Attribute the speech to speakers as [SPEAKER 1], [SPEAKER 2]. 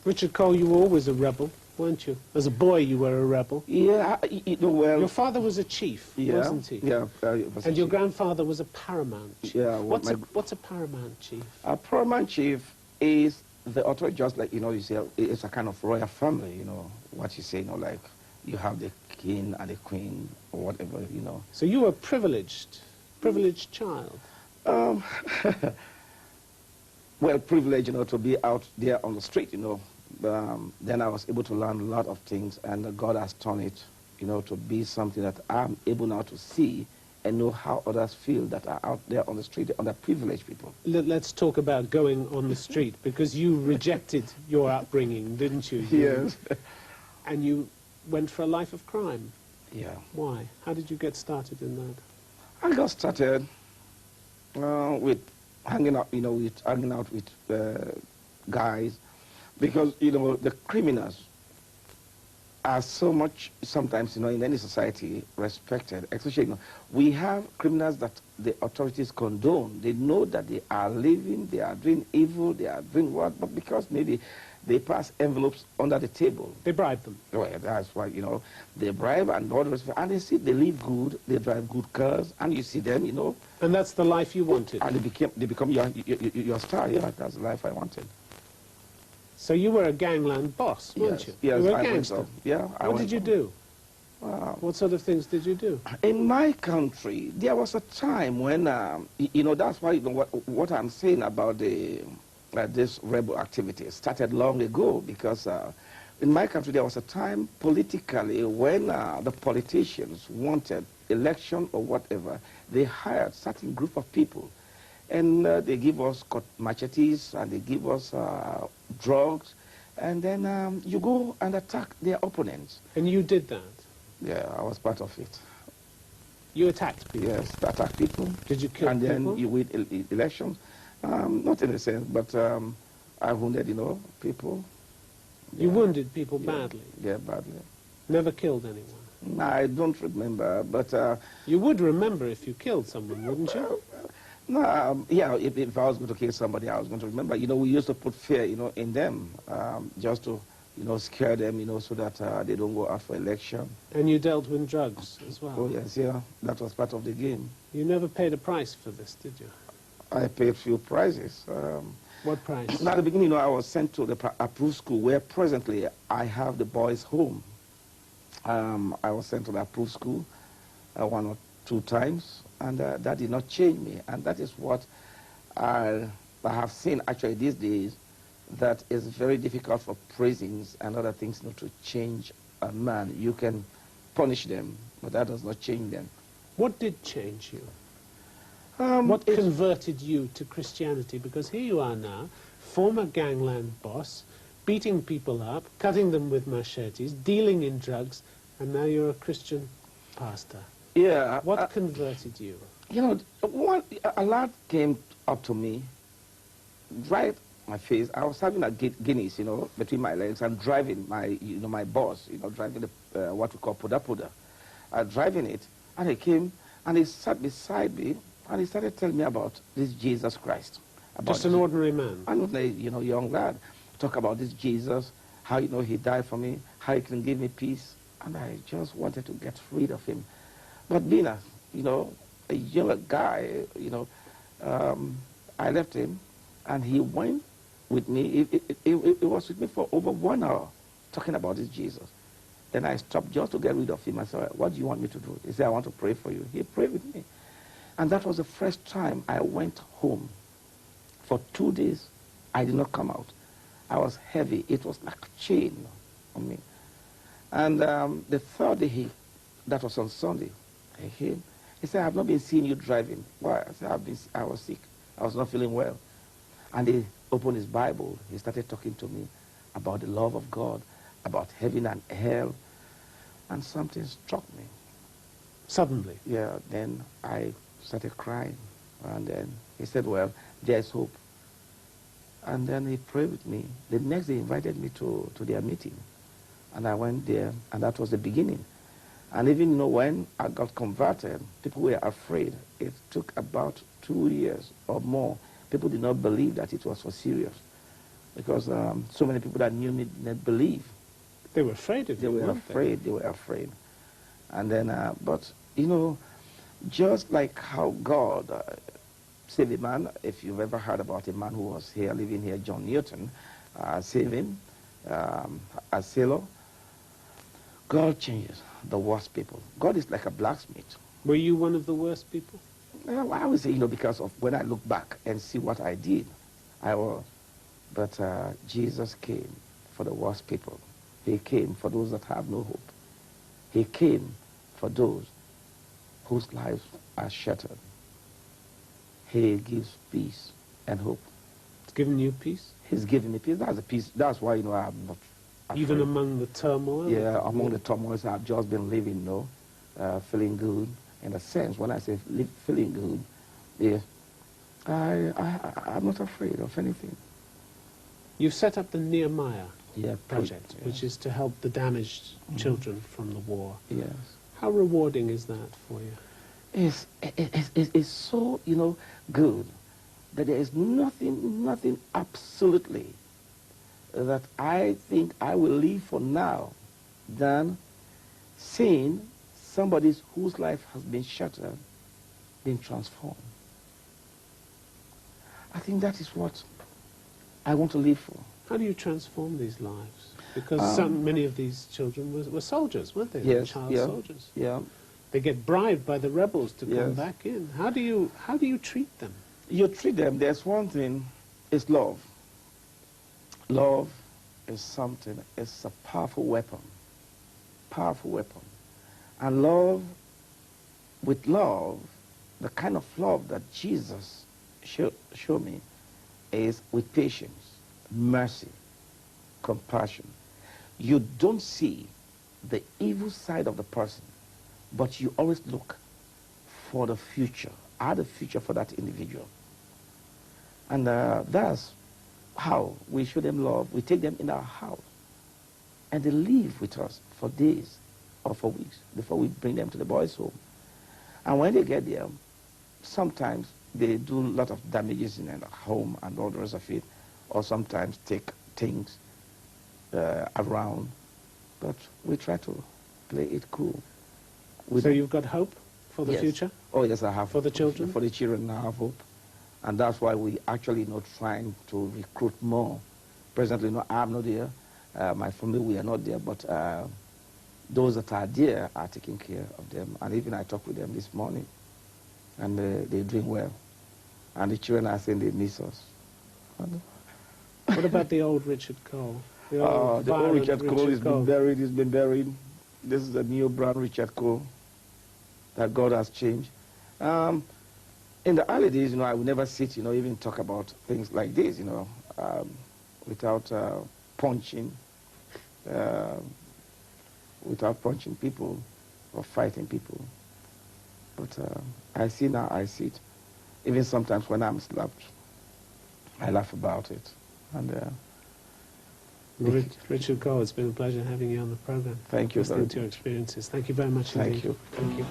[SPEAKER 1] Richard Cole, you were always a rebel, weren't you? As a boy, you were a rebel.
[SPEAKER 2] Yeah, well...
[SPEAKER 1] Your father was a chief, wasn't he?
[SPEAKER 2] Yeah.
[SPEAKER 1] And your grandfather was a paramount chief.
[SPEAKER 2] Yeah.
[SPEAKER 1] What's a paramount chief?
[SPEAKER 2] A paramount chief is the authority, just like, you say, it's a kind of royal family, what you say, like, you have the king and the queen, or whatever,
[SPEAKER 1] So you were a privileged child.
[SPEAKER 2] Well, privileged, to be out there on the street, then I was able to learn a lot of things, and God has turned it, to be something that I'm able now to see and know how others feel that are out there on the street, underprivileged people.
[SPEAKER 1] Let's talk about going on the street, because you rejected your upbringing, didn't you?
[SPEAKER 2] Yes.
[SPEAKER 1] And you went for a life of crime.
[SPEAKER 2] Yeah.
[SPEAKER 1] Why? How did you get started in that?
[SPEAKER 2] I got started with hanging out, with guys, because, the criminals are so much, sometimes, in any society, respected. Especially, we have criminals that the authorities condone. They know that they are living, they are doing evil, they are doing what, but because maybe they pass envelopes under the table.
[SPEAKER 1] They bribe them.
[SPEAKER 2] Well, that's why, they bribe and all the rest, and they see they live good, they drive good cars, and you see them,
[SPEAKER 1] And that's the life you wanted.
[SPEAKER 2] And they become your star. Yeah, that's the life I wanted.
[SPEAKER 1] So you were a gangland boss, weren't you?
[SPEAKER 2] Yes,
[SPEAKER 1] you were a
[SPEAKER 2] I
[SPEAKER 1] gangster.
[SPEAKER 2] went so. Yeah,
[SPEAKER 1] What did you do?
[SPEAKER 2] Wow.
[SPEAKER 1] What sort of things did you do?
[SPEAKER 2] In my country, there was a time when, that's why what I'm saying about this rebel activity started long ago, because in my country there was a time politically when the politicians wanted election or whatever, they hired certain group of people, and they give us machetes and they give us drugs, and then you go and attack their opponents.
[SPEAKER 1] And you did that?
[SPEAKER 2] Yeah, I was part of it.
[SPEAKER 1] You attacked people?
[SPEAKER 2] Yes, attack people.
[SPEAKER 1] Did you kill people?
[SPEAKER 2] And then you win elections. Not in a sense, but I wounded, people.
[SPEAKER 1] You wounded people badly?
[SPEAKER 2] Yeah, badly.
[SPEAKER 1] Never killed anyone?
[SPEAKER 2] I don't remember, but...
[SPEAKER 1] you would remember if you killed someone, wouldn't you?
[SPEAKER 2] No, yeah, if I was going to kill somebody, I was going to remember. We used to put fear, in them, just to, scare them, so that they don't go out for election.
[SPEAKER 1] And you dealt with drugs as well?
[SPEAKER 2] Oh, yes, yeah. That was part of the game.
[SPEAKER 1] You never paid a price for this, did you?
[SPEAKER 2] I paid few prices.
[SPEAKER 1] What price?
[SPEAKER 2] At the beginning, I was sent to the approved school, where presently I have the boys' home. I was sent to the approved school 1 or 2 times, and that did not change me. And that is what I have seen actually these days, that is very difficult for prisons and other things to change a man. You can punish them, but that does not change them.
[SPEAKER 1] What did change you? What converted you to Christianity? Because here you are now, former gangland boss, beating people up, cutting them with machetes, dealing in drugs, and now you're a Christian pastor.
[SPEAKER 2] Yeah.
[SPEAKER 1] What converted you?
[SPEAKER 2] A lad came up to me, right my face. I was having a Guinness, between my legs, and driving my boss, driving the what we call poda. Driving it, and he came and he sat beside me, and he started telling me about this Jesus Christ.
[SPEAKER 1] Just an ordinary man?
[SPEAKER 2] An ordinary, young lad. Talk about this Jesus, how, he died for me, how he can give me peace. And I just wanted to get rid of him. But being a younger guy, I left him, and he went with me. It was with me for over 1 hour, talking about this Jesus. Then I stopped just to get rid of him. I said, what do you want me to do? He said, I want to pray for you. He prayed with me. And that was the first time I went home. For 2 days, I did not come out. I was heavy. It was like a chain on me. And the third day, that was on Sunday, I came. He said, I have not been seeing you driving. Why? I said, I was sick. I was not feeling well. And he opened his Bible. He started talking to me about the love of God, about heaven and hell. And something struck me.
[SPEAKER 1] Suddenly?
[SPEAKER 2] Yeah, then I started crying. And then he said, well, there's hope. And then he prayed with me. The next day he invited me to their meeting. And I went there, and that was the beginning. And even when I got converted, people were afraid. It took about 2 years or more. People did not believe that it was for serious. because so many people that knew me didn't believe.
[SPEAKER 1] They were afraid of you,
[SPEAKER 2] They were afraid. They were afraid. And then, but, you know, just like how God saved a man, if you've ever heard about a man who was here, living here, John Newton, saved him, a sailor, God changes the worst people. God is like a blacksmith.
[SPEAKER 1] Were you one of the worst people?
[SPEAKER 2] Well, I would say, you know, because of when I look back and see what I did, I was. But Jesus came for the worst people. He came for those that have no hope. He came for those whose lives are shattered. He gives peace and hope.
[SPEAKER 1] He's given you peace?
[SPEAKER 2] He's given me peace. That's the peace. That's why, you know, I'm not afraid.
[SPEAKER 1] Even among the turmoil?
[SPEAKER 2] Yeah, among the turmoils, I've just been living, you know, feeling good. In a sense, when I say feeling good, yeah, I'm not afraid of anything.
[SPEAKER 1] You've set up the Nehemiah project,
[SPEAKER 2] yes.
[SPEAKER 1] which is to help the damaged children from the war.
[SPEAKER 2] Yes.
[SPEAKER 1] How rewarding is that for you?
[SPEAKER 2] It's so, you know, good that there is nothing absolutely that I think I will leave for now than seeing somebody whose life has been shattered, being transformed. I think that is what I want to live for.
[SPEAKER 1] How do you transform these lives? Because many of these children were soldiers, weren't they?
[SPEAKER 2] Yes,
[SPEAKER 1] Child soldiers.
[SPEAKER 2] Yeah.
[SPEAKER 1] They get bribed by the rebels to come
[SPEAKER 2] Yes.
[SPEAKER 1] back in. How do you treat them?
[SPEAKER 2] You treat them, there's one thing, it's love. Love is something, it's a powerful weapon. Powerful weapon. And love, with love, the kind of love that Jesus showed me is with patience, mercy, compassion. You don't see the evil side of the person, but you always look for the future, the future for that individual. And that's how we show them love. We take them in our house, and they live with us for days or for weeks before we bring them to the boys' home. And when they get there, sometimes they do a lot of damages in the home and all the rest of it, or sometimes take things around. But we try to play it cool.
[SPEAKER 1] So you've got hope for the future?
[SPEAKER 2] Oh, yes, I have.
[SPEAKER 1] For the children?
[SPEAKER 2] For the children, I have hope. And that's why we actually not trying to recruit more. Presently, no, I'm not there. My family, we are not there, but those that are there are taking care of them. And even I talked with them this morning, and they're doing well. And the children are saying they miss us.
[SPEAKER 1] What about the old Richard Cole?
[SPEAKER 2] The old Richard Cole has been buried. He's been buried. This is a new brand Richard Cole that God has changed. In the early days, you know, I would never sit, you know, even talk about things like this, you know, without punching people or fighting people. But I see now, I see it. Even sometimes when I'm slapped, I laugh about it. And
[SPEAKER 1] Richard Cole, it's been a pleasure having you on the program.
[SPEAKER 2] Thank you.
[SPEAKER 1] Listening to your experiences. Thank you very much indeed.
[SPEAKER 2] Thank you.
[SPEAKER 1] Thank you.